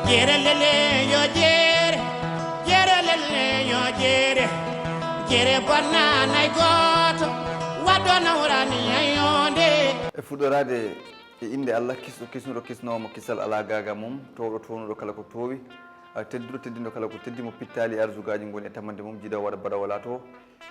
Jere lele yo jere, jere lele yo jere, jere banana goto, wadona wurani ayonde. E fuɗorade e inde Allah kisnuɗo kisnomo kisal ala gaga mum towɗo townuɗo kala ko towi tedduɗo teddinɗo kala ko teddimo pittali arsugaji goni e tamande mum jiiɗa waɗa baɗa wala to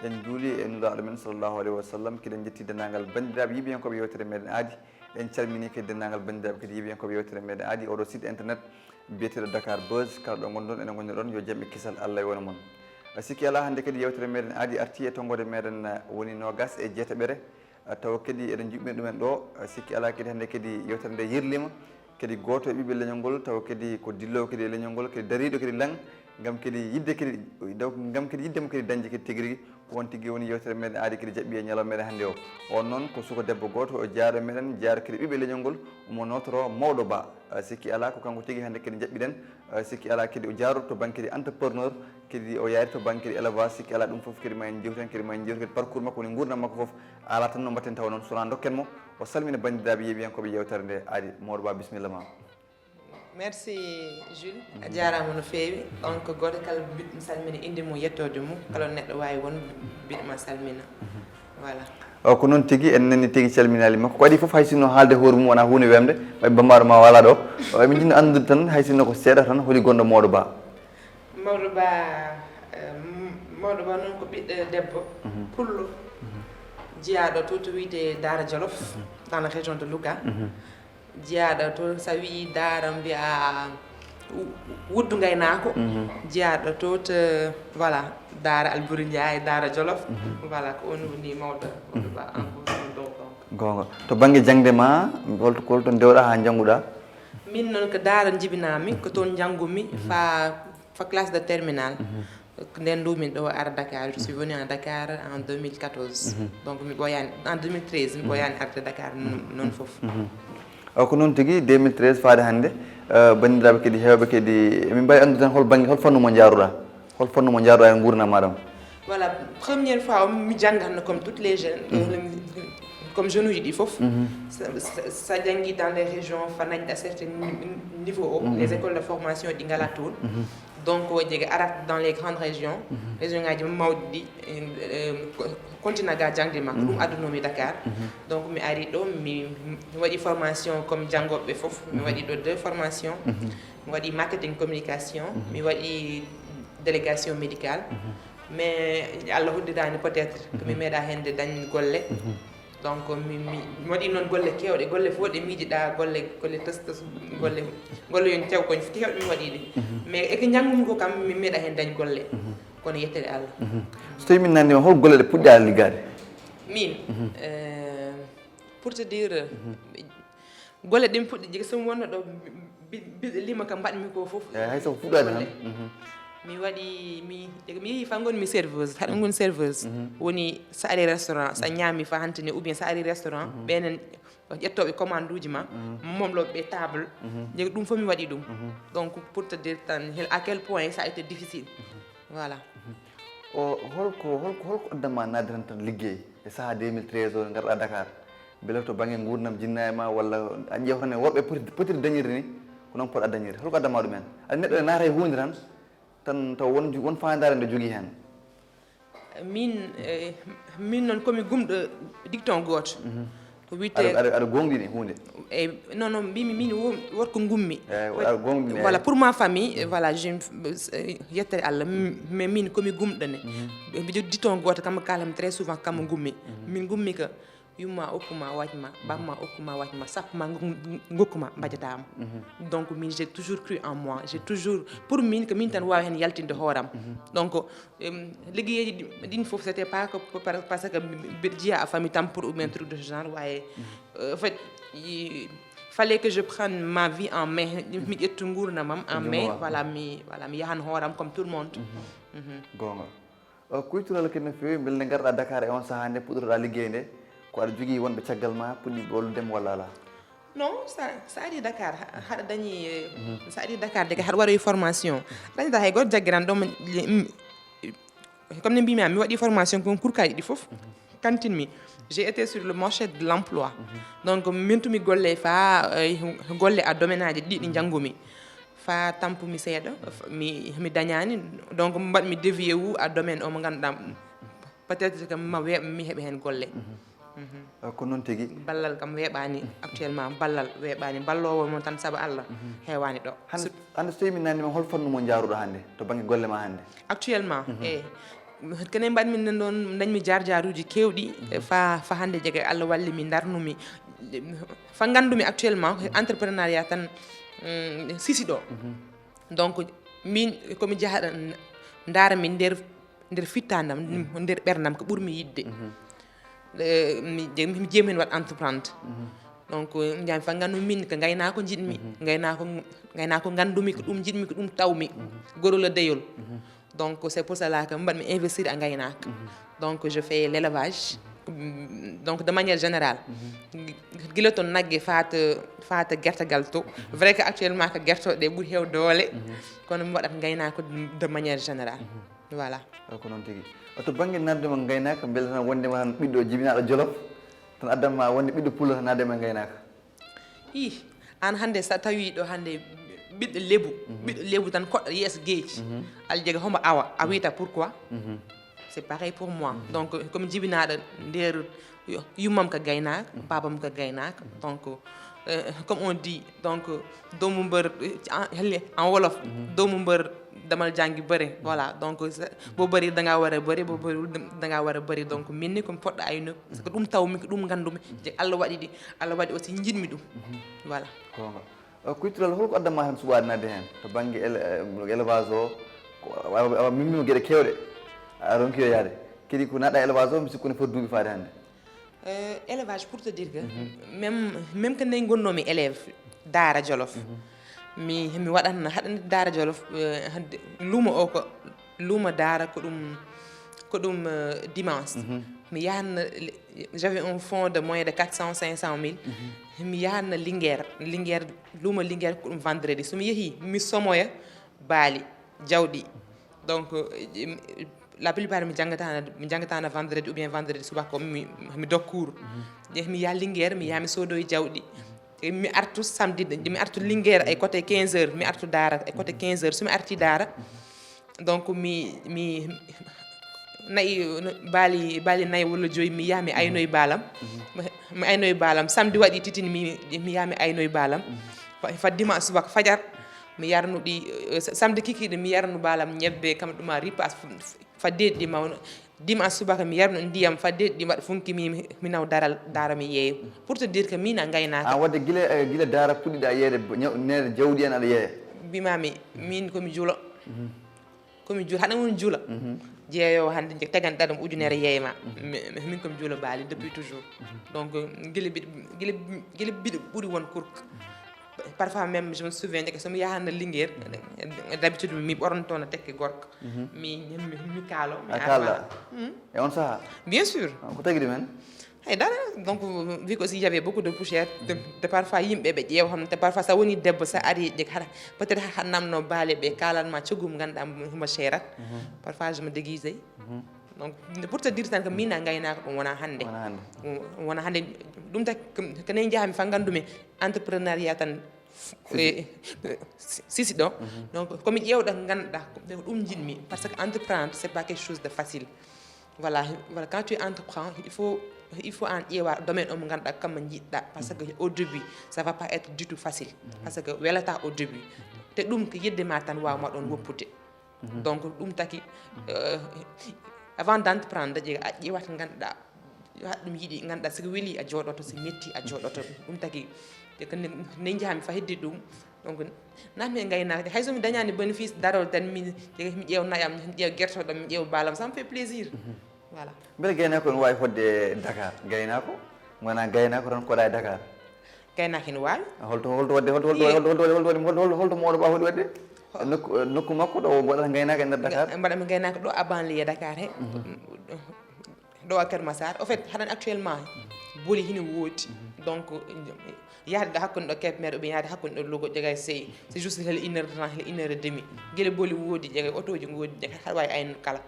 en juuli e nulaɗo men sallllahu alayhi wa sallam kiɗen jetti dennagal bandiraɓe yiɓiyankoɓe yewtere meɗen aadi en calmini kadi dennagal bandiraɓe kadi yiɓiyankoɓe yewtere meɗen aadi oɗo site internet biyeteɗo Dakar Buzz kala ɗo gonɗon ene gonni ɗon yo jaɓɓe kisal Allah e wona moon sikki ala hannde kadi yewtere meɗen aadi arti e tonggode meɗen woni nogas e jeetaɓere tawa kadi eɗen juɓɓini ɗumen ɗo sikki ala kadi hannde kadi yewtere nde yirlima kadi goto e ɓiɓɓe leñol ngol tawa kadi ko dillowo kadi e leñol ngol kadi dariɗo kadi lang gam kadi yidde kadi gam kadi yiddemo kadi dañde kadi tigui rigui ko on tigui woni yewtere meɗen aadi kadi jaɓɓi e ñalawma meɗen hannde o on noon ko suka debbo goto o jaaro meɗen jaaro kadi ɓiɓɓe leñol ngol omo notoro mawɗo ba sikki ala ko kanko tigui hannde kadi jaɓɓiɗen sikki ala kadi o jaaroto to banggue kadi entrepreneur kadi o yaari to banggue kadi élevage sikki ala ɗum foof kadi ma en jewten kadi ma en jewtu kadi parcours makko woni gurdam makko foof ala tan no mbatten tawa noon sona dokken mo o salmina bandiraɓe yeeɓiyankoɓe yewtere nde aadi mawɗo ba bisimilla ma. Merci Jules a jarama no feewi on ko goto kala biɗɗo salmina inde mum yettode mum kala neɗɗo wawi won biɗma salmina voilà ko noon tigui en nani tigui calminali makko ko waɗi foof hay sinno haalde hoore mum wona hunde wemde ɓay bambaro ma wala ɗo min jinno andude tan hay sinno ko seeɗa tan holi gonɗo mawɗo ba mawɗo ba noon ko ɓiɗɗo debbo pullo jeeyaɗo to to wiyete Daara Jolof dans la région de Louga jeeyaɗo to sa wi Daara mbiya wuddu gaynako jeeyaɗo to to voilà Daara Alboury Ndiaye Daara Jolof voilà ko on woni mawɗo ba en donc gonga to banggue jangde ma holto dewɗa ha jangguɗa min noon ko Daara jibinami ko toon janggumi fa classe de terminal nden ndumin ɗo ara Dakar je suis venu à Dakar en 2014 donc mi ɓoyani en 2013 mi ɓoyani arde Dakar noon foof ko noon tigui 2013 faade hannde bandiraɓe kadi hewɓe kadi min mbawi andude tan hol fannu mo jaaruɗa hol fannu mo jaaruɗa e gurdam maɗam voilà première fois mi janggatno comme toutes les jeunes comme jeune uji ɗi foof sa jangui dans les régions fa nañɗa certain niveau o les écoles de formation ɗi ngala toon donc o jega arat dans les grandes régions région ngaji mawɗi ɗi continue ga jangde makko ɗum addunomi Dakar donc mi ari ɗo mi waɗi formation comme janggoɓe foof mi waɗi ɗo 2 formation mi waɗi marketing communication mi waɗi délégation médicale mais Allah hoddirani peut être que mi meeɗa hende dañ golle donc mi waɗi noon golle kewɗe golle fof ɗe miijiɗa golle testes golle yon tew koñ kewɗe mi waɗi ɗi mais eko janggumi ko kam mi meeɗa hen dañ golle kono yettere Allah so tawi min nandima hol golle ɗe puɗɗa liggade min pour te dire golle ɗe mi puɗɗi jigi somi wonno ɗo biɗe lima kam mbaɗmi ko foof hay soko fuɗɗade tan mi waɗi mi yeehi fa gonmi serveuse haɗa goni serveuse woni sa ari restaurant sa ñaami fa hantini ou bien sa ari restaurant ɓenen ƴettoɓe commande uji ma momloɓe table jegi ɗum fof mi waɗi ɗum donc pour te dire tan à quel point ça a été difficile voilà o holko addama nadde tan liggey e saaha 2013 o garɗa Dakar beele to banggue gurdam jinna e ma walla a ƴeew tan e worɓe potiri dañirde ni ko noon poɗɗa dañirde holko addama ɗumen aɗa neɗɗo e naata e hunde tan taw won fandare nde jogui hen min noon komi gumɗo dicton goto ko witte aɗa gonɗini hunde eyyi non mbimi min wonko gummi aɗa gonɗini voilà pour ma famille voilà yettere Allah mais min komi gumɗone mbi jogui dicton goto kam kalami très souvent kam gummi min gummi ka yumma okkuma wajma bamma okkuma wajma sappuma gokkuma mbajatama donc min j'ai toujours cru en moi j'ai toujours pour min ko min tan wawi hen yaltinde hooram donc liggueji ɗin foof c'était pas que parce que mbiɗa jiiya a famille tam pour ou bien truc de ce genre waye en fait fallait que je prenne ma vie en main mi ƴettu gurdamam en main voilà mi yahan hooram comme tout le monde gonga kuytural kadi no fewi beele nde garɗa Dakar e on saaha nde puɗɗotoɗa liggey nde ko aɗa jogui wonɓe caggal ma puɗɗi ɓolludema walla ala non sa ari Dakar haɗa dañi sa ari Dakar deke haɗa waɗoyi formation dañata hay goto jagguiran ɗo comme ne mbimi mi waɗi formation concours kaji ɗi foof kantinmi j'ai été sur le marché de l'emploi donc min tumi golle fa golle a domaine aji ɗi ɗi janggumi fa tampumi seeɗa mi dañani donc mbaɗmi dévié wu à domaine o mo ganduɗa peut-être que ma weeɓa mi heeɓa hen golle ko noon tigui ballal kam weeɓani actuellement ballal weeɓani ballowo mo tan saabu Allah heewani ɗo hande so tawi min nandima hol fannu mo jaaruɗo hande to banggue golle ma hande actuellement kene mbaɗmi nen ɗon dañmi jarjaruji kewɗi fa hande jeega Allah walli mi darnumi fa gandumi actuellement entrepreneuriat tan sisi ɗo donc min komi jaahaɗa darami nder fittandam nder ɓerdam ko ɓuurmi yidde mi jeemi hen waɗ entreprendre donc jami fa gandu min ko gaynako jiɗmi gaynako gandumi ko ɗum jiɗmi ko ɗum tawmi gorol deyol donc c'est pour cela que mbaɗmi investir a gaynaka donc je fais l'élevage donc de manière générale guila toon naggue fata guertagal to vrai que actuellement ko guertoɗe ɓuuri hew doole kono mi waɗat gaynako de manière générale voilà ko noon tigui to banggue nardema gaynaka beele tan wondema tan ɓiɗɗo jibinaɗo Jolof tan addanma wonde ɓiɗɗo Pullo tan nadema gaynaka an hande sa tawi ɗo hande ɓiɗɗo lebu tan koɗɗo yeeso gueji ala jeega homo awa a wiyata pourquoi c'est pareil pour moi donc comme jibinaɗo nder yummam ko gaynaka babam ko gaynaka donc comme on dit donc doomu mbeur en wolof doomu mbeur damal janggi bëre voilà donc bo bëri da nga wara bëri bo bëri da nga wara bëri donc minni ko podɗo ayno parce que ɗum tawmi ko ɗum gandumi je Allah waɗi aussi jiɗmi ɗum voilà kuytiral holko addama hen suɓade nadde hen to banggue élevage o awa mimmima gueɗe kewɗe a ronkiyo yaade kadi ko naɗa élevage o mi sikku ne foti duuɓi faade hande élevage pour te dire que même que nde gonnomi élève daara Jolof mi waɗatno haɗani daara Jolof luumo o ko luumo daara ko ɗum dimanche mi yahanno j'avais un fonds de moyen de 400-500 000 mi yahanno Linguére luumo Linguére ko ɗum vendredi somi yeehi mi somoya baali jawɗi donc la plupart mi janggatano vendredi ou bien vendredi subaka mi dok cours mi yaha Linguére mi yaha mi sodoye jawɗi mi artu samedi mi artu Linguére ay côté 15 heures mi artu daara ay côté 15 heures somi arti daara donc mi nayi baali nayi walla joyi mi yaha mi aynoye baalam samedi waɗi titini mi yaha mi aynoye baalam fa dimanche subaka fajar mi yarnu ɗi samedi kikiɗe mi yarnu baalam ñebbe kam ɗuma ripas fa deeɗi mawno dimanche subaka mi yarnu ndiyam fa deeɗi waɗa funki mi naw daara mi yeeya pour te dire que min a gaynaka wadde guila daara puɗɗiɗa yeeyde nede jawdi en aɗa yeeya mbimami min komi juula haɗa woni juula jeeyowo hande teganɗa ɗum ujunere yeeyma min komi juula baali depuis toujours donc guila biɗo ɓuuri won kurka parfois même je me souviens que somi yahanno Linguére d'habitude mi ɓornotono tekke gorko mi kaalo mi kala e on saaha bien sûr ko tagui men hay dara donc vu que aussi y avait beaucoup de poussière te parfois yimɓe ɓe ƴeewa ham te parfois sa woni debbo sa ari jeg hara peut être ha namno baale ɓe kalanma coggum ganduɗa himo cherat parfois je me déguisey donc pour te dire tan que min a gaynaka ɗum wona hande ɗum tak kene jahami fa gandumi entrepreneuriat tan sisi ɗo donc komi ƴewɗo ganduɗa ɗum jiɗmi parce que entreprendre c'est pas quelque chose de facile voilà quand tu entreprends il faut en ƴeewa domaine o mo ganduɗa kammo jiɗɗa parce que au début ça va pas être du tout facile parce que welata au début te ɗum ko yeddema tan wawma ɗon woppude donc ɗum taki avant d'entreprendre jeega a ƴeewata ganduɗa hat ɗum yiiɗi ganduɗa siko weeli a jooɗoto so metti a jooɗoto ɗum taki ne jahami fa heddi ɗum donc natmi e gaynaka hay somi dañani bénéfice darol tan mi ƴeew nayam mi ƴeew guertoɗam mi ƴeew baalam ça me fait plaisir voilà beele gaynako ne wawi fodde Dakar gaynako wona gaynako tan koɗa e Dakar gaynaka ene wawi holto moɗo ɓa hoɗi wadde nokku makko ɗo waɗata gaynaka e nder Dakar mbaɗami gaynaka ɗo a banlieue Dakar he ɗo a Keur Massar en fait haɗan actuellement booli hino woodi donc yahde ɗo hakkude ɗo Cap Maire ou bien yahde hakkude ɗo Louga ƴegay c'est juste hel 1 heure de temps hel 1 heure et demi gueɗe booli woodi ƴegay autoji goodi ƴegay haɗa wawi ayno kala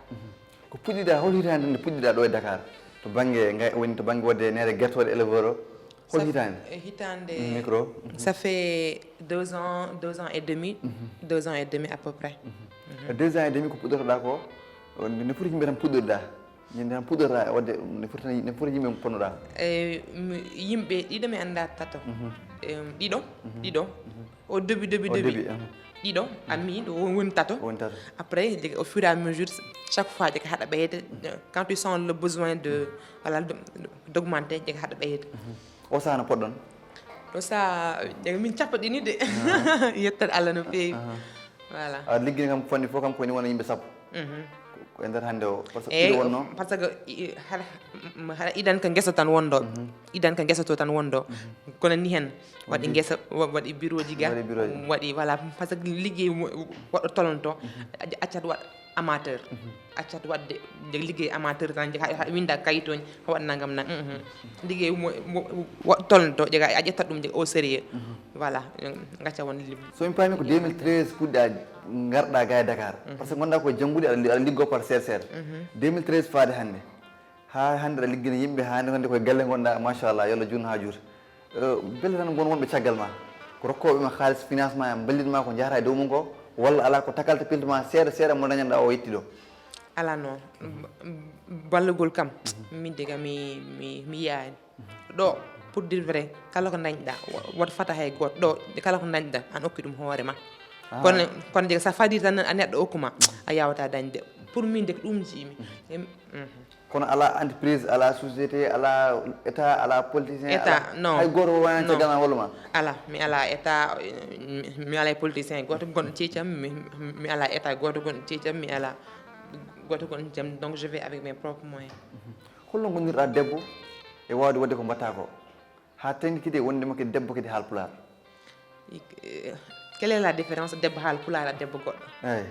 ko puɗɗiɗa hol hitande nde puɗɗiɗa ɗo e Dakar to banggue woni to banggue wadde nere guertoɗe éleveur o hol hitande hitande micro ça fait 2 ans et demi 2 ans et demi à peu près 2 ans et demi ko puɗɗotoɗa ko ne foti yimɓe tan puɗɗorɗa ñande tan puɗɗorɗa wadde ne foti yimɓe ponnoɗa yimɓe ɗiɗo mi annda tato ɗiɗo au début ɗiɗo ami woni tato après au fur et à mesure chaque fois jega haɗa ɓeyde quand tu sens le besoin de voilà d'augmenter jega haɗa ɓeyde o sahana poɗɗon ɗo saha jega min cappaɗini de yettat Allah no feewi voilà ligguey kam fanni fof kam koyni wona yimɓe sappo ko e nder hannde o par ce que wonno par ce que haɗa idan ko ngesa tan wonɗo idan ko ngesa to tan wonɗo kono ni hen waɗi ngesa waɗi bureau ji ga waɗi voilà par ce que liggey waɗɗo tolonto accat waɗ amateur accat waɗde liggey amateur tan haɗa winda kayitoñ waɗ nangam nan liggey waɗɗo tolonto jega a ƴettat ɗum au sérieux voilà gacca won somi paami ko 2013 puɗɗa garɗa ga e Dakar par ce que gonɗa ko janggude aɗa liggo par seeɗa 2013 faade hannde ha hannde aɗa liggina yimɓe hande hande koye galle gonɗa machallah yo Allah junno ha juuta belle tan gon wonɓe caggal ma ko rokkoɓe ma haaliss financement en ballitma ko jahata e dow mum ko walla ala ko takalta piltema seeɗa mo dañanɗa o yetti ɗo ala noon ballugol kam min diga mi yiyani ɗo pour dire vrai kala ko dañɗa woto fata hay goto ɗo kala ko dañɗa an okki ɗum hoorema kono jega sa faadi tan a neɗɗo okkuma a yawata dañde pour min de ko ɗum jiimi kono ala entreprise ala société ala état ala politicien état non hay goto wona caggal ma walluma ala mi ala état mi ala politicien goto gonɗo ceecam mi ala état goto gonɗo ceecam mi ala goto gonɗo ceecam donc je vais avec mes propres moyens holno gonirɗa debbo e wawde wadde ko mbatta ko ha tengti kadi wondema kadi debbo kadi haalpulaar quelle est la différence debbo haalpulaar e debbo goɗɗo eyi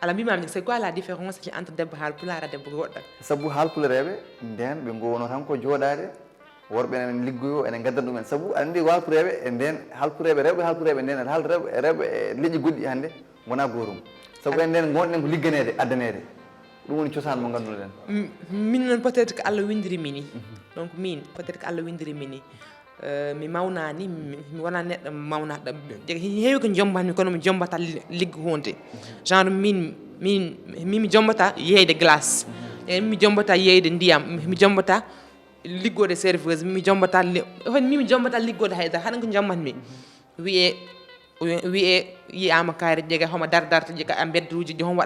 ala mbimami c'est quoi la différence entre debbo haalpulaar e debbo goɗɗo saabu haalpulareɓe nden ɓe gowono tan ko jooɗade worɓe enen liggoyo enen gaddan ɗumen saabu aɗa andi haalpureɓe e nden haalpureɓe rewɓe haalpureɓe nden aɗa haala rewɓe e leƴƴi goɗɗi hannde wona gotum saabu en nden gonɗen ko ligganede addanede ɗum woni cosaan mo ngannduɗen min noon peut être que Allah windirimi ni donc min peut être que Allah windirimi ni mi mawnani mi wona neɗɗo mawnaɗo jega heewi ko jombatmi kono mi jombata liggo hunde genre mi jombata yeyde glace mi jombata yeyde ndiyam mi jombata liggode serveuse mi jombata mi jombata liggode haydara haɗa ko jombatmi wiye yiyama kaari jega homo dardarta jega a bedduji hom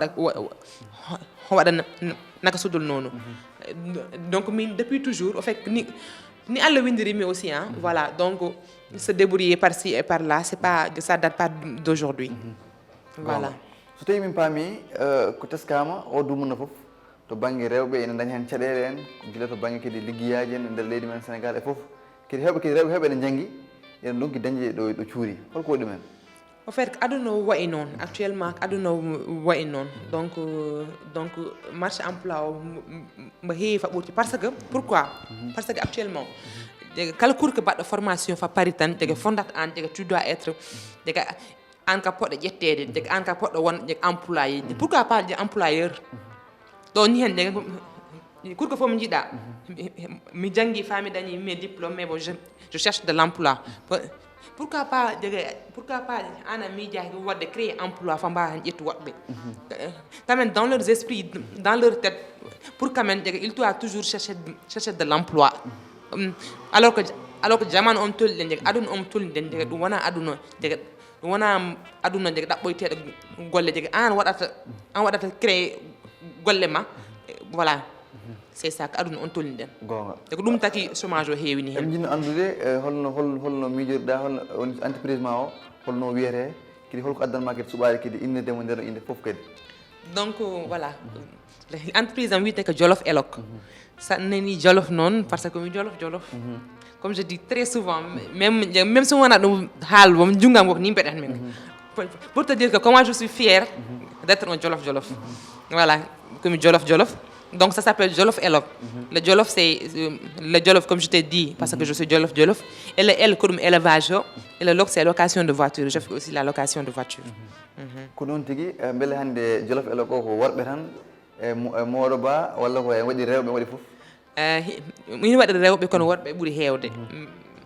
waɗa naka sudul noonu donc min depuis toujours au fait ni Allah windirimi aussi hein voilà donc se débrouiller par ci et par là c'est pas ça date pas d'aujourd'hui voilà so tawi min paami ko teskama o dumunna fof to banggue rewɓe ene dañi hen caɗele en guila to banggue kadi ligguiyaji en e nder leydi men Sénégal e foof kadi hewɓe kadi rewɓe heɓe ene janggi ene donki dañde ɗo cuuri holko waɗi ɗumen au fait aduna wayi noon actuellement aduna wayi noon donc marché emploi o mbo heewi faɓɓude parce que pourquoi parce que actuellement kala cours que baɗɗo formation fa pari tan jega fondata an jega tu dois être jega an ka poɗɗo ƴettede jega an ka poɗɗo won jega employé pourquoi pas je employeur ɗo ni hen jega cours que fof mi jiiɗa mi janggi fami dañi mes diplômes mais bon je cherche de l'emploi pourquoi pas ana miijaaki wadde créer emploi fa mbawa hen ƴettu woɗɓe quand même dans leurs esprits dans leur tête pour quand même il doit toujours chercher de l'emploi alors que jamanu on tolni ɗen aduna on tolni ɗen ɗum wona aduna ɗum wona aduna ɗaɓɓoyteɗo golle an waɗata créer golle ma voilà c'est ça ko aduna on tolni ɗen gonga ko ɗum taki chômage o heewi ni hen en jinno andude holno miijoriɗa holno entreprise ma o holno wiyete kadi holko addanma kadi suɓade kadi innedemo nder inde foof kadi donc voilà entreprise am wiyete ko Jolof Elok sa nani Jolof noon parce que mi Jolof comme je dis très souvent même so wona ɗum haal bom junggam ko ni mbeɗat min pour te dire que comment je suis fière d'être un Jolof voilà comme Jolof donc ça s'appelle Jolof Elok le Jolof c'est le Jolof comme je t'ai dit parce que je suis Jolof et le L comme élevage et le Lok c'est location de voiture je fais aussi la location de voiture ko noon tigui beele hande Jolof Elok ko worɓe tan e Moɗo Ba walla ko waɗi rewɓe waɗi foof min waɗi rewɓe kono worɓe ɓuuri heewde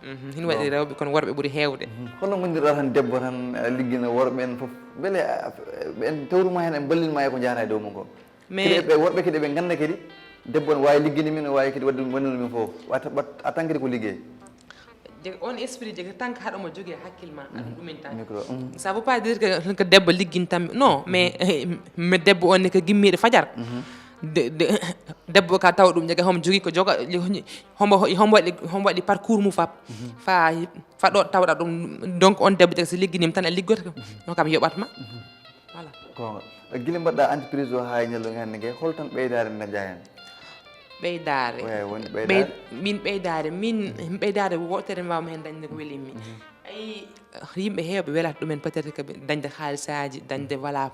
hin waɗi rewɓe kono worɓe ɓuri heewde holno gondirɗa tan debbo tan liggina worɓe en fof beele ɓen tawruma hen en ballinma e ko jahata e dow mum ko mais worɓe kadi ɓe ganda kadi debbo ne wawi liggini min o wawi kadi wadde wonnude min fof a tan kadi ko liggey on esprit jega tant que haɗomo jogui hakkille ma aɗa ɗumen tan ça veut pas dire que debbo ligguintanmi non mais debbo on ne ko gimmiɗo fajar debbo ka taw ɗum jega homo jogui ko joga homo waɗi parcours mum fa ɗo tawɗa ɗum donc on debbo jega so ligginima tan a liggoto no kam yoɓatma voilà gonga guila mbaɗɗa entreprise o ha ñallugue hande gue hol tan ɓeydare dañƴa hen ɓeydare wotere mbawmi hen dañde ko welimi ay yimɓe heewɓe welata ɗumen peut être que dañde haalisaji dañde voilà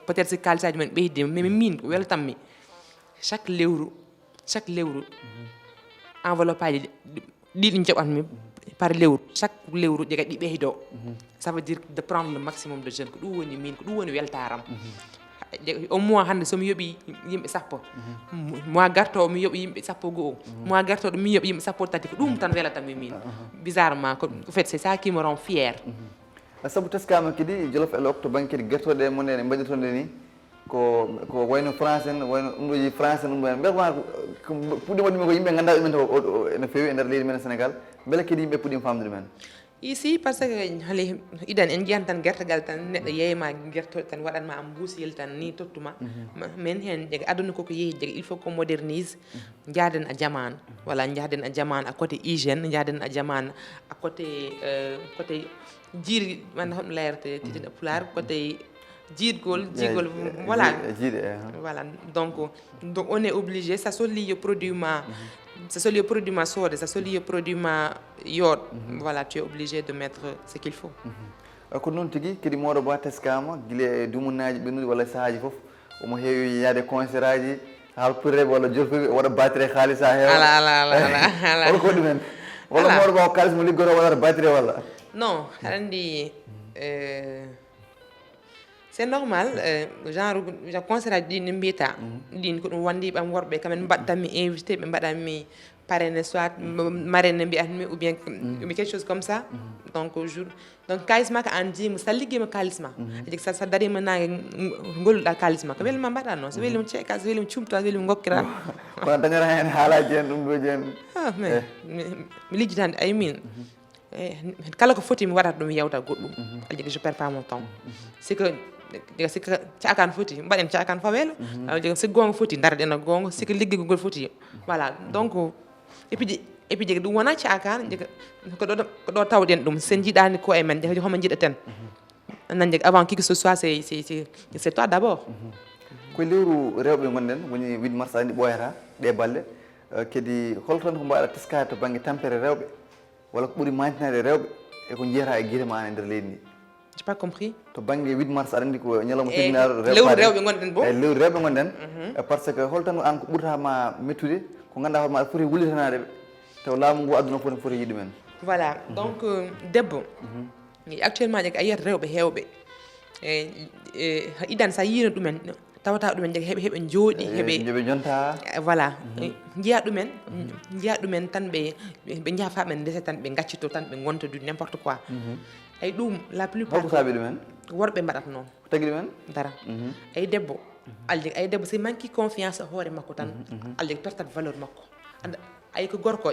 peut être si haalisaji men ɓeydima mais min ko weltanmi chaque lewru enveloppe aji ɗiɗi joɓatmi par lewru chaque lewru jega ɗi ɓeydo ça veut dire de prendre le maximum de jeunes ko ɗum woni min ko ɗum woni weltaram au mois hande somi yooɓi yimɓe 10 mois gartowo mi yooɓi yimɓe 12 mois gartoɗo mi yooɓi yimɓe 13 ko ɗum tan welatami min bizarrement ko fait c'est ça qui me rend fier saabu teskama kadi Jolof Elok to banque kadi guertoɗe e moon ene mbaɗitonde ni ko wayno français en wayno ɗum ɗoji français ɗum ɗo en mbiyatma puɗɗi waɗimi ko yimɓe gandaɓe ɗumen taw ene feewi e nder leydi men Sénégal beele kadi yimɓe puɗɗima famdude men ici parce que hali idan en jiyan tan gertagal tan neɗɗo yeeyma gertoɗe tan waɗanma am buusiyel tan ni tottuma min hen jega aduna koko yeehi jega il faut qu'on modernise jaaden a jamanu voilà jaaden a jamanu à côté hygiène jaaden a jamanu à côté côté jiiri wanda hoɗum layrate titiɗa pulaar côté jiidgol voilà voilà donc on est obligé ça so liyo produit ma ça se lié produit ma soode ça se lié produit ma yod voilà tu es obligé de mettre ce qu'il faut ko noon tigui kadi moɗo ba teskama guila dumunaji ɓennuɗi walla sahaji foof omo heewi yaade concert aji halpurreɓe walla jolfuɓe waɗa batire haalis ha heewa ala holko waɗi men walla moɗo ba ko kalis mo liggoto waɗata batire walla non aɗa andi c'est normal genre concert aji ɗin ɗi mbiyata ɗin ko ɗum wandiɓe am worɓe kamen mbaɗtanmi invité ɓe mbaɗanmi parraine soit marraine mbiyatmi ou bien quelque chose comme ça donc kalisma ko an jiimo sa ligguima kalisma jegi sa darima nangue golluɗa kalisma ko welima mbaɗa noon so welima ceeka so welima cumta so welima gokkira kono dañata hen haalaji hen ɗum ɗoji hen mais mi lijjitande ay min kala ko foti mi waɗata ɗum yewta goɗɗum aɗa jogui je perds pas mon temps c'est que jega sikka cakan foti mbaɗen cakan fa weelo jega si gonga foti darɗen a gonga sikka liggigol foti voilà donc et puis jega ɗum wona cakan jega ko ɗo tawɗen ɗum sen jiiɗani ko e men jega homo jiiɗaten nan jega avant qui que ce soit c'est toi d'abord koye lewru rewɓe gonɗen woni 8 mars andi ɓoyata ɗe balle kadi holton ko mbaɗa teskade to banggue tampere rewɓe walla ko ɓuuri mantinade rewɓe eko jeyata e guite ma e nder leydi ndi j'ai pas compris to banggue 8 mars aɗa andi ko ñalawma tedinaɗo lewru rewɓe gonɗen bo lewru rewɓe gonɗen par ce que holtan an ko ɓuurtama mettude ko ganduɗa hoorema aɗa foti wullitanade ɓe taw laamu ngu aduna foti yiiɗu men voilà donc debbo actuellement jega a yiyata rewɓe hewɓe idan sa yiino ɗumen tawata ɗumen jega heɓe jooɗi heɓe jonta voilà jiya ɗumen tan ɓe jaaha fa ɓe ndese tan ɓe gaccito tan ɓe gonta du n'importe quoi ay ɗum la plupart holko saabi ɗumen worɓe mbaɗata noon ko tagui ɗumen dara ay debbo ay debbo si manqui confiance hoore makko tan allah pertat valeur makko ay ko gorko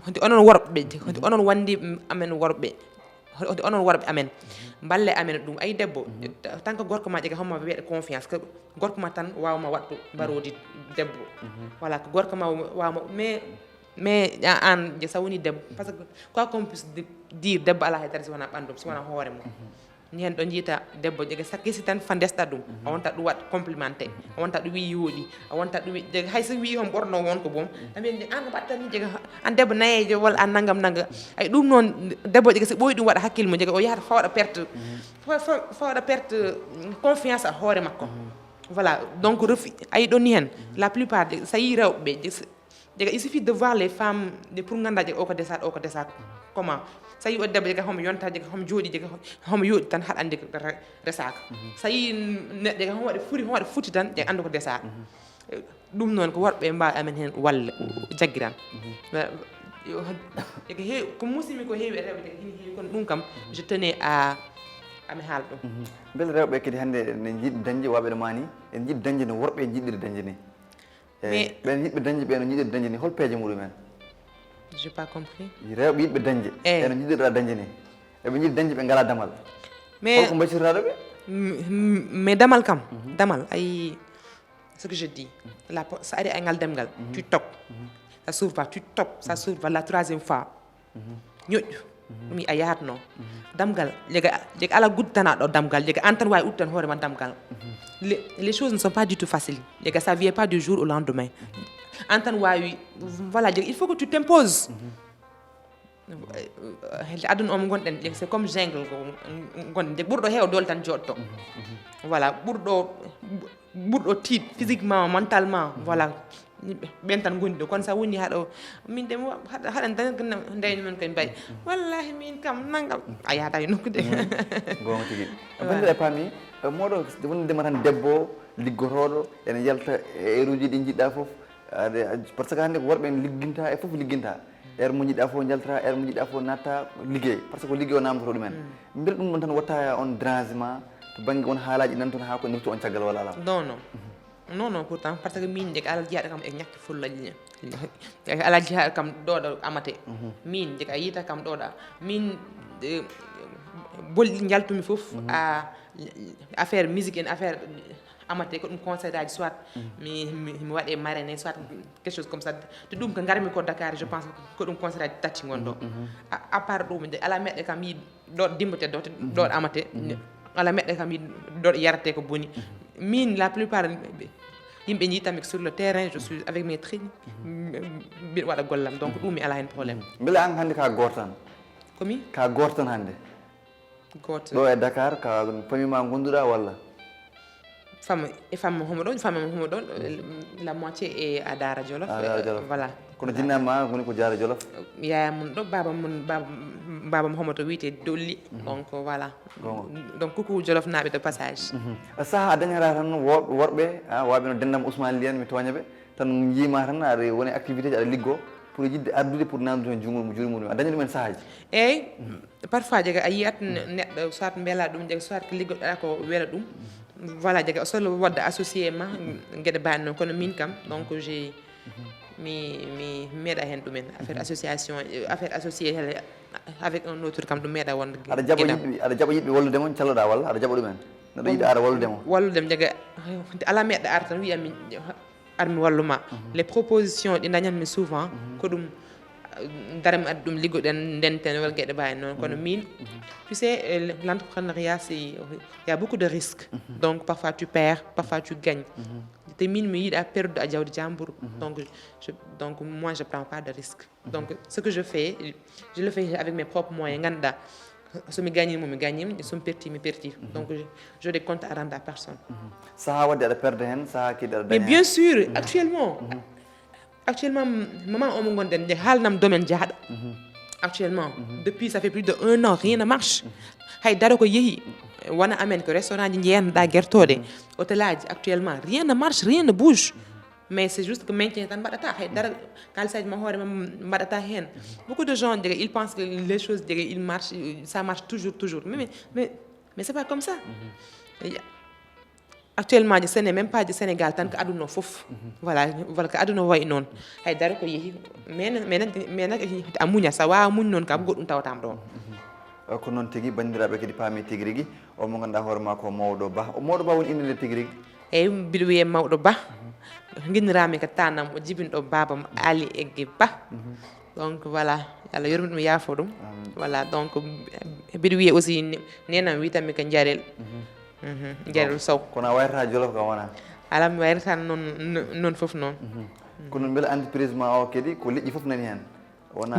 hode onon worɓe hode onon wandi amen worɓe hode onon worɓe amen balle amen ɗum ay debbo tant que gorko ma jega homma wiyeɗe confiance que gorko ma tan wawma wattu mbarodi debbo voilà ko gorko ma wawma mais an sa woni debbo par ce que quoi qu'on puisse dire debbo ala haydara si wona ɓandum si wona hoore mum ni hen ɗo jiita debbo jega sakkisi tan fa ndesɗa ɗum a wonta ɗum wat complimenté a wonta ɗum wi yooɗi a wonta ɗum jega hay so wi hom ɓorno wonko boom amin an mbatta ni jega an debbo nayejo walla an naggam nagga ay ɗum noon debbo jega so ɓooyi ɗum waɗa hakkille mum jega o yahata fawaɗa perte confiance a hoore makko voilà donc refi ayi ɗon ni hen la plupart sa yi rewɓe jega il suffit de voir les femmes pour ganda jega o ko desat comment so yi o debbo jega homo yonta jega homo jooɗi jega homo yooɗi tan haɗa andi ko resaka so yi neɗɗo jega homo waɗa futti tan jega andu ko desaka ɗum noon ko worɓe mbawi amen hen walla jagguiran ko musimi ko heewi e rewɓe hini heewi kono ɗum kam je tenais à ami haala ɗum beele rewɓe kadi hannde ne jiiɗi dañde waɓe no mani en jiiɗi dañde no worɓe jiɗɗiri dañde ni mais ɓen yiɗɓe dañde ɓe no jiɗiri dañde ni hol peeje muɗumen j'ai pas compris rewɓe yiɗɓe dañde eno jiɗirɗa dañde ni eɓe jiiɗi dañde ɓe ngala damal mais holko mbaccirtaɗo ɓe mais damal kam damal ay ce que je dis ça ari ay ngal demgal tu toques ça s'ouvre pas tu toques ça s'ouvre la troisième fois ñoƴƴu ɗum a yahatno damgal lega ala guddanaɗo damgal lega an tan wawi uddan hoorema damgal les choses ne sont pas du tout faciles lega ça vient pas du jour au lendemain an tan wawi voilà il faut que tu t'imposes aduna omo gonɗen c'est comme jungle gonɗen de ɓurɗo heew dole tan joɗto voilà ɓurɗo tiiɗ physiquement mentalement voilà ɓen tan gondi ɗo kono sa woni haɗo min de haɗan tan ndeyni men koye mbayi wallahi min kam naggam a yahata e nokkude gonga tigui bande e paami moɗo wondema tan debbo liggotoɗo ene yalta heure uji ɗi jiɗɗa foof par ce que hannde ko worɓe en ligginta e foof ligginta heure mo jiɗɗa fof jaltata heure mo jiɗɗa fof natta liggey par ce que ko liggey o namdoto ɗumen beele ɗum ɗon tan watta on dérangement to banggue on haalaji nan toon ha ko nirtu on caggal wala ala non pourtant parce que min deg ala jiyaɗa kam e ñakki fullaji ala jiyaɗa kam ɗoɗo amate min deg a yiita kam ɗoɗa min bolɗi jaltumi fof a affaire musique en affaire amate ko ɗum concert aji soit mi waɗe marraine soit quelque chose comme ça to ɗum ko garmi ko Dakar je pense ko ɗum concert aji tati gon ɗo à part ɗum de ala meɗɗe kam yi ɗoɗo dimbate ɗoɗo amate ala meɗɗe kam yi ɗoɗo yarate ko boni min la plupart yimɓe jiitami sur le terrain je suis avec mes trines mbiɗa waɗa gollam donc ɗum mi ala hen probléme beele an hannde ka goto tan komi ka goto tan hannde goto ɗo e Dakar ka famille ma gonduɗa walla femme homo ɗon la moitié est à Dara Djolof voilà kono jinnama woni ko Dara Djolof yaya mun ɗo baba mo homo to wiyete Dolli donc voilà donc coucou Djolof naaɓe de passage saaha a dañata tan worɓe waɓe no dendam Ousmane Ly en mi toñaɓe tan jiima tan aɗa woni activité ji aɗa liggo pour yidde ardude pour nandude hen juuri muɗum a daña ɗumen saahaji eyyi parfois jega a yiyat neɗɗo soit beela ɗum jega soit ko liggoɗa ko weela ɗum voilà jega o solo wadda associé ma gueɗe bani noon kono min kam donc j'ai mi meeɗa hen ɗumen affaire association affaire associé avec un autre kam ɗum meeɗa wonde aɗa jaɓa yiɗɓe walludema calloɗa walla aɗa jaɓa ɗumen neɗɗo yiɗi ara walludema walludema jega ala meɗɗo ara tan wiyami armi walluma les propositions ɗi dañatmi souvent ko ɗum darami addi ɗum liggoɗen ndenten walla gueɗe mbawi noon kono min tu sais l'entrepreneuriat il y a beaucoup de risques donc parfois tu perds parfois tu gagnes te min mi yiiɗa perdude a jawdi jambour donc moi je prends pas de risque donc ce que je fais je le fais avec mes propres moyens ganduɗa somi gagnima mi gagnima somi perti mi perti donc je des comptes à rendre à personne saaha wadde aɗa perde hen saaha kidi aɗa daña mais bien sûr actuellement maman omo gonɗen de haalnam domaine jaaɗo actuellement depuis ça fait plus de 1 an rien ne marche hay dara ko yeehi wona amen ko restaurant ji jeeyanoɗa guertoɗe hôtel aji actuellement rien ne marche rien ne bouge mais c'est juste que maintien tan mbaɗata hay dara kalisaji ma hoorema mbaɗata hen beaucoup de gens ils pensent que les choses ils marchent ça marche toujours mais c'est pas comme ça actuellement ce n'est même pas du Sénégal tan ko aduna fof voilà ko aduna wayi noon hay dara ko yeehi mais nak a muña sa wawa muñ noon kam goɗɗum tawatama ɗon ko noon tigui bandiraɓe kadi paami tigui rigui o mo ganduɗa hoorema ko Mawɗo Ba woni inde nde tigui rigui eyyi mbiɗo wiye Mawɗo Ba guinnirami ko tanam o jibinɗo babam Ali Egge Ba donc voilà Allah yormiɗum yaafo ɗum voilà donc mbiɗo wiye aussi nenam witanmi ko Jarel Jarel Sow kono a wayrata Jolof kam wona ala mi wayrata noon foof noon kono beele entreprise ma o kadi ko leƴƴi foof nani hen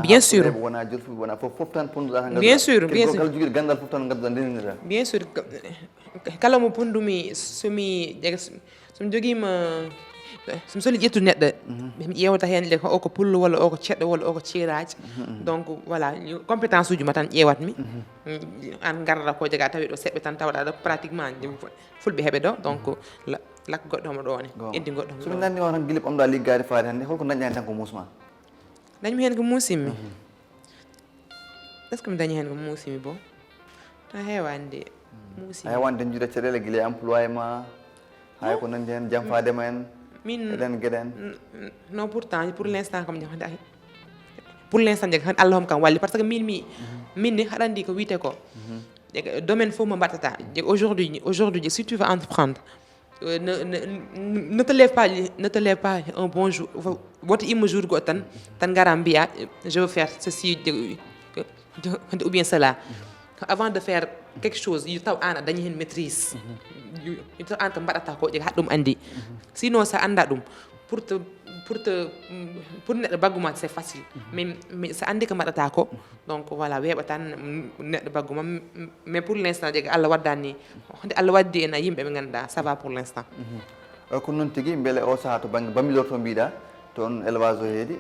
bien sûr wona jolfuɓe wona foof tan ponduɗa tan bien sûr kala joguiɗo gandal foof tan gadduɗa ndenodira bien sûr kala mo pondumi somi joguima somi soli ƴettude neɗɗo mi ƴewata hen le o ko pullo walla o ko ceɗɗo walla o ko ciiraji donc voilà compétence uji ma tan ƴewatmi an garata ko jaga tawi ɗo seɓɓe tan tawɗa ɗo pratiquement fulɓe heeɓe ɗo donc lakka goɗɗo homo ɗo ne eddi goɗɗo homo somi nandi o tan guila ɓamɗa liggade faade hannde holko dañƴani tan ko musma dañmi hen ko muusimi est ce que mi dañi hen ko muusimi bo to heewani de muusimi a heewani dañjude caɗele guila employé ma hay ko nandi hen jamfadema en min eɗen gueɗen non pourtant pour l' instant comme pour l' instant jeg Allah hom kam walli parce que min ni haɗa andi ko wiyete ko domaine fof mo mbaɗata aujourd'hui si tu veux entreprendre ne te lève pas un bon jour woto immo jour goto tan ngara mbiya je veux faire ceci ou bien cela avant de faire quelque chose yo taw an a dañi hen maîtrise yo taw an ko mbaɗata ko jeg haɗ ɗum andi sinon sa anda ɗum pour neɗɗo bagguma c'est facile mais sa andi ko mbaɗata ko donc voilà weeɓa tan neɗɗo bagguma mais pour l' instant jeg Allah waddani nde Allah waddi en yimɓe ɓe ganduɗa ça va pour l' instant ko noon tigui beele o saaha to banggue Bambilor to mbiɗa toon élevage o heedi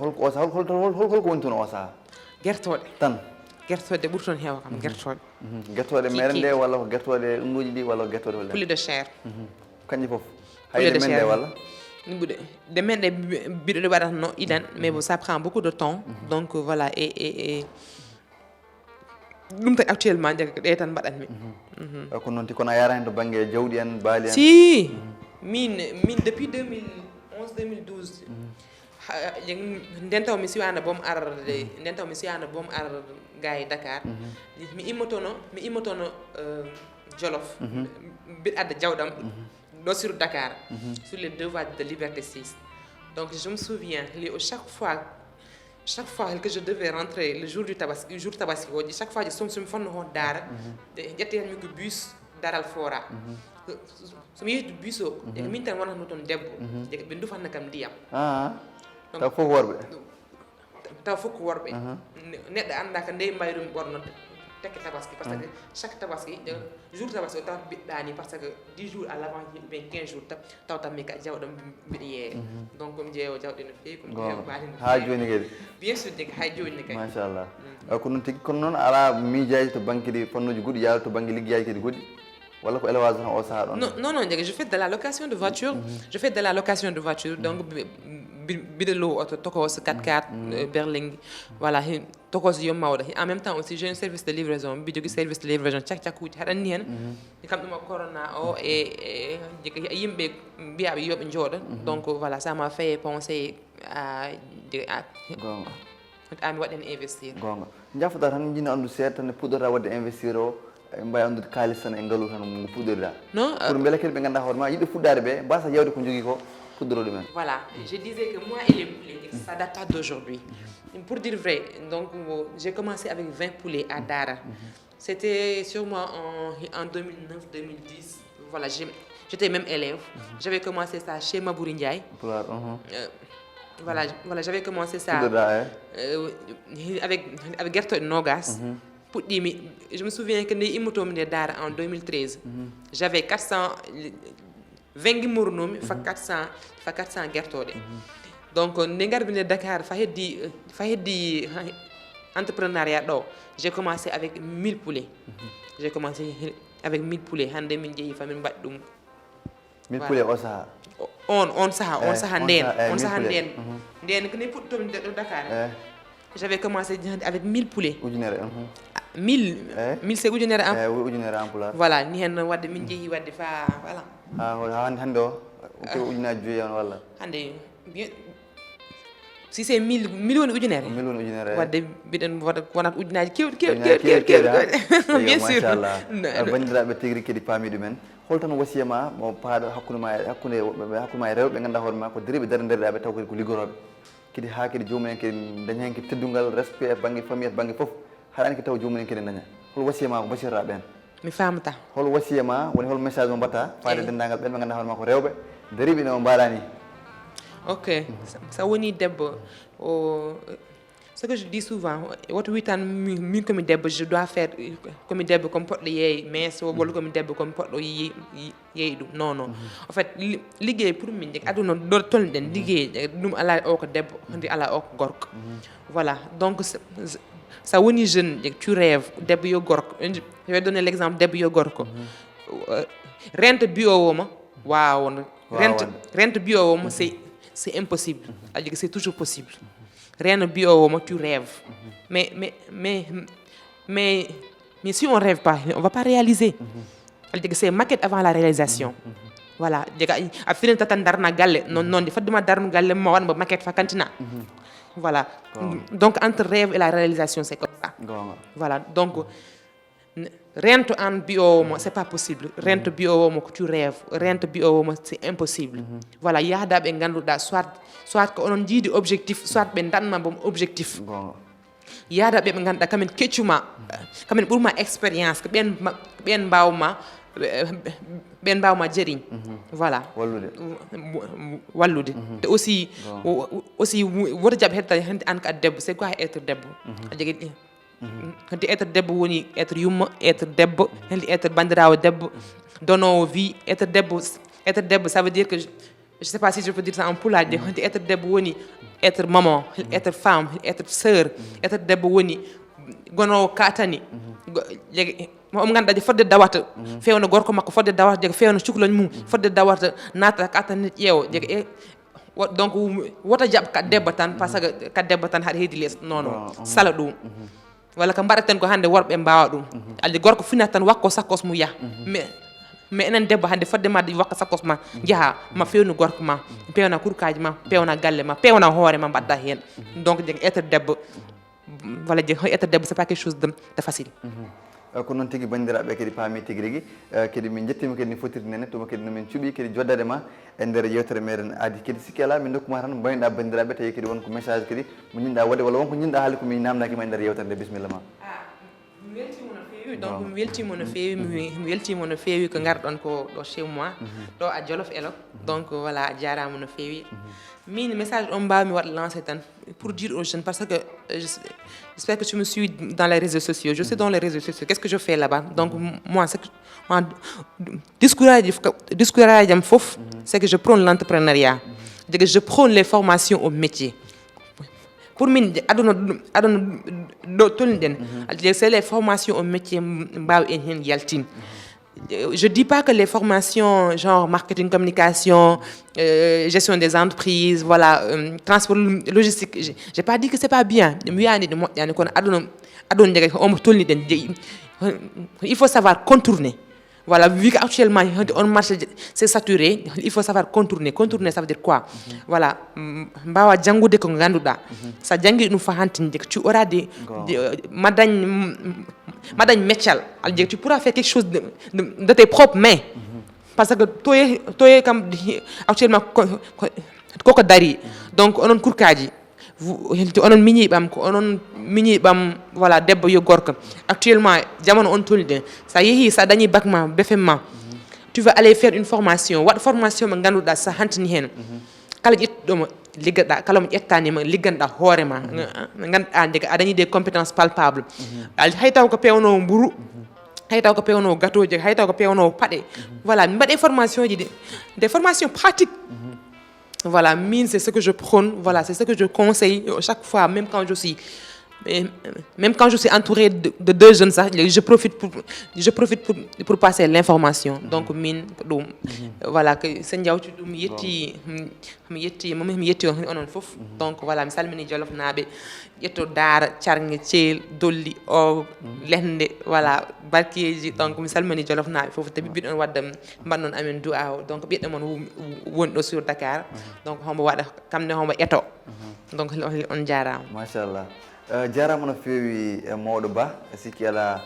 holko o saaha holko woni toon o saaha guertoɗe tan guertoɗe ɓuuri toon heewa kam guertoɗe guertoɗe mere nde walla ko guertoɗe ɗumɗuji ɗi walla ko guertoɗe holle poulet de chair kanƴi foof hayde men nde walla de men ɗe mbiɗo waɗatno idan mais bon ça prend beaucoup de temps donc voilà et ɗum tan actuellement jeg ɗe tan mbaɗatmi ko noon ti kono a yara hen to banggue jawɗi en baali en si min depuis 2011 2012 nden taw mi siwana boom arde nden taw mi siwana boom ar ga e Dakar mi immotono Jolof mbiɗa adda jawɗam ɗo sur Dakar sur les deux voies de Liberté 6 donc je me souviens chaque fois que je devais rentrer le jour tabaski oji chaque fois somi fonno hon daara ƴetti hen mi ko bus daral fora somi yehi bus o min tan wonatno toon debbo ɓe dufanna kam ndiyam taw fof worɓe taw fof ko worɓe neɗɗo anda ko nde mbayrumi ɓorno tekke tabaski par ce que chaque tabaski jour tabaski o taw biɗɗani par ce que 10 jours à l' avant ɓe 15 jours taw tan mi ka jawɗam mbiɗa yeeye donc komi jeeyo jawɗe no fewi komi jeeyo baali no ha joni kadi bien sûr de hay joni kadi machallah ko noon tigui kono noon ala miijaji to banque ɗi fannuji goɗɗi yaade to banque liggueyaji kadi goɗɗi walla ko élevage tan o saaha ɗon non je fais de la location de voiture donc mbiɗa low auto tokos 4x4 berlingue voilà tokos yo mawɗo en même temps aussi j'ai un service de livraison mbiɗa jogui service de livraison cakcakuji haɗanni hen kam ɗum corona o e yimɓe mbiyaɓe yoɓe jooɗo donc voilà ça m'a fait penser à mi waɗen investir gonga jaffoɗa tan jinno andu seeɗa tan puɗɗota wadde investir o mbawi andude kalis tan e ngaalu tan mo puɗɗorɗa non pour beele kadi ɓe ganduɗa hoore ma yiɗɓe fuɗɗade ɓe mbasa yewde ko jogui ko puɗɗoro ɗumen voilà je disais que moi et les poulets ça date pas d'aujourd'hui pour dire vrai donc j'ai commencé avec 20 poulets à Dara c'était sûrement en 2009 2010 voilà j'étais même élève j'avais commencé ça chez Mabouri Ndiaye voilà j'avais commencé ça avec guertoɗe nogas puɗɗimi je me souviens que nde immotomi nde Dara en 2013 j'avais 420 gimmornomi fa 400 guertoɗe donc nde garmi nde Dakar fa heddi entrepreneuriat ɗo j'ai commencé avec 1000 poulets hande min jeehi famin mbaɗi ɗum 1000 poulets o saaha on saaha nden ko nde puɗɗotomi ɗo Dakar j'avais commencé avec 1000 poulets ujunere 1000 c'est ujunere en pulaar voilà ni hen wadde min jeehi wadde fa voilà hande o ko ujunaji joyi on walla hande bien si c'est 1000 woni ujunere wadde mbiɗen wonat ujunaji kewɗi bien sûr machallah bandiraɓe tigui kadi paami ɗumen hol tan wasiyama mo paaɗo hakkude ma e rewɓe ganduɗa hoore ma ko dariɓe darderɗaɓe taw kadi ko liggoroɓe kadi ha kadi jomumen kadi dañi hen kadi teddugal respect e banggue famille e banggue foof haɗani kadi taw jomumen kadi daña hol wasiyama ko basirɗa ɓen mi famata hol wasiyama woni hol message mo mbatta faade dendagal ɓen ɓe ganduɗa hoore ma ko rewɓe dariɓe ne o mbaɗani ok sa woni debbo ce que je dis souvent woto wi tan min komi debbo je dois faire komi debbo komi poɗɗo yeey mais walla komi debbo komi poɗɗo yeey ɗum non en fait liggey pour min jeg aduna ɗo tolniɗen liggey ɗum ala o ko debbo ndi ala o ko gorko voilà donc sa woni jeune tu rêves debbo yo gorko je vais donner l' exemple debbo yo gorko rento biowoma wawno rento biowoma c'est impossible c'est toujours possible rien bio tu rêves. Mais si on rêve pas, on va pas réaliser. C'est maquette avant la réalisation. Voilà, a filin tatan darna galle non di faduma darnu galle mo wan ba maquette fa kantina. Voilà. Donc entre rêve et la réalisation c'est comme ça. Voilà. Donc rien en bio c'est pas possible. Rien bio que tu rêves, rien bio c'est impossible. Voilà, yahda be ganduda soit ko onon jidi objectif, soit be danma bom objectif. Yahda be ganduda kamen keccuma, kamen burma expérience ko ben bawma ben bawma jeriñ. Voilà. Wallude. Et aussi woto jab hetta an ka debbo, c'est quoi être debbo? Quand être debbo woni être yumma, être debbo, être bandirawo debbo, dono vie, être debbo ça veut dire que je sais pas si je peux dire ça en pulaar de être debbo woni être maman, être femme, être sœur, être debbo woni gono katani. Mo ganda fodde dawata fewno gorko makko fodde dawata je fewno cukloñ mum fodde dawata nata katani ƴeewo je donc wota jab ka debbo tan parce que ka debbo tan haɗa heedi les non sala ɗum walla ko mbaɗaten ko hande worɓe mbawa ɗum alde gorko finat tan wakko sakkos mu yah mais enen debbo hande fodde ma wakka sakkos ma jaaha ma fewnu gorko ma pewna kurkaji ma pewna galle ma pewna hoore ma mbaɗɗa hen donc je être debbo voilà je être debbo c'est pas quelque chose de facile. Ko noon tigi bandiraɓe kadi paami tigi rigui kadi min jettima kadi no fotirde nene tuma kadi nomin cuuɓi kadi joddade ma e nder yewtere meɗen aadi kadi sikki ala min dokkuma tan mbaynoɗa bandiraɓe tawi kadi wonko message kadi mo ñinɗa wadde walla wonko ñinɗa haalde komi namdakima e nder yewtere nde bisimilla ma. Mi weltima no feewi donc mi weltima no feewi mi weltima no feewi ko garɗon ko ɗo chez moi ɗo a Jolof Elo donc voilà a jarama no feewi min message on mbawmi waɗa lancé tan pour dire aux jeunes parce que j'espère que tu me suis dans les réseaux sociaux. Je suis dans les réseaux sociaux. Qu'est-ce que je fais là-bas? Donc moi c'est discourage fof, c'est que je prône l'entrepreneuriat. Je prône les formations au métier. Pour moi, c'est les formations au métier je dis pas que les formations genre marketing, communication, gestion des entreprises, voilà, transport logistique, j'ai pas dit que c'est pas bien. Il faut savoir contourner. Voilà, vu qu'actuellement on marche, c'est saturé, il faut savoir contourner. Contourner, ça veut dire quoi? Voilà, mbawa jangude ko ganduda. Sa jangi nous fahantin tu auras des madagne métier. Tu pourras faire quelque chose de tes propres mains. Parce que toi comme actuellement koko dari. Donc on kurkaji. Onon miñi bam ko onon miñi bam voilà debbo yo gorko actuellement jamono on tolide sa yehi sa dañi bac ma BFM ma tu vas aller faire une formation wat formation ma ganduda sa hantini hen kala ƴettuɗoma liggada kala mo ƴettanima ligganɗa hoorema ganduɗa dega a dañi des compétences palpables hay taw ko pewno mburu hay taw ko pewno gâteau je hay taw ko pewno paɗe voilà mi mbaɗe formation ji des formations pratiques. Voilà, mine, c'est ce que je prône, voilà, c'est ce que je conseille chaque fois, même quand je suis entouré de deux jeunes, je profite pour passer l'information. Donc, mine, voilà, que Sendiaw tu mi yetti onon fof. Donc voilà, mi salmini Jolof naaɓe ƴetto daara carnge ceel dolli o lende voilà barkeji donc mi salmini Jolof naaɓe fof te ɓiɓɓe ɗon wadda mbannon amen du'a o donc ɓiɗɗo mon woni ɗo sur Dakar donc hombo waɗa kamne hombo eto donc on jarama machallah jarama no feewi mawɗo ba sikki ala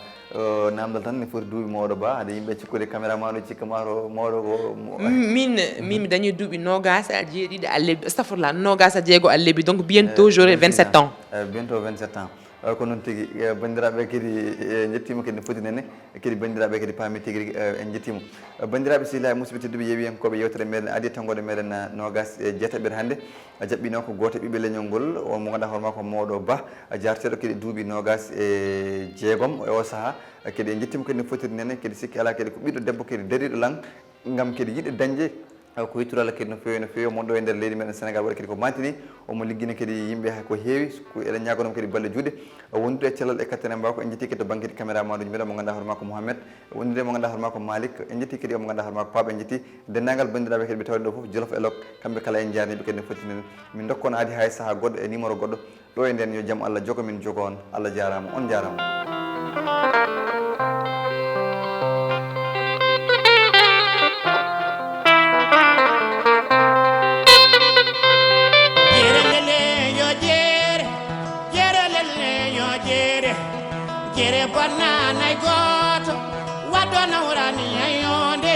namdal tan ne foti duuɓi mawɗo ba aɗa yimɓe cikkude caméraman o cikka mato mawɗo ko min mi dañi duuɓi nogas a jeeɗiɗi a lebbi astafurlah nogas a jeego a lebbi donc bientôt j'aurai 27 ans bientôt 27 ans ko noon tigi bandiraɓe kadi jettima kadi no foti nene kadi bandiraɓe kadi paami tigi rigui en jettimo bandiraɓe sihilahi musidɓe tedduɓe yeewiyankoɓe yewtere meɗen adi tangode meɗen nogas e jeetaɓere hannde a jaɓɓino ko goto ɓiɓɓe leñol ngol on mo ganduɗa hoorema ko mawɗo ba jarteɗo kadi duuɓi nogas e jeegom e o saaha kadi en jettima kadi no fotiri nene kadi sikki ala kadi ko ɓiɗɗo debbo kadi dariɗo lang gam kadi yiɗi dañde ko yitturala kadi no fewi monɗo e nder leydi meɗen Sénégal waɗa kadi ko mantini omo liggina kadi yimɓe hay ko heewi ko eɗen ñagonomo kadi balle juuɗe wondude e cellal e kattane mba ko en jetti kadi to banggue caméraman uji meɗen mo ganduɗa hoore makko Mouhamed wondude mo ganduɗa hoore makko Malick en jetti kadi omo ganduɗa hoore makko Pape en jetti dendagal bandiraɓe kadi ɓe tawde ɗo foof Jolof Elok kamɓe kala en jarniɓe kadi no fottinen min dokkono adi hay saaha goɗɗo e numéro goɗɗo ɗo e nden yo jaam Allah jogo min jogo on Allah jarama on jarama Jere banana goto wadona urani ayonde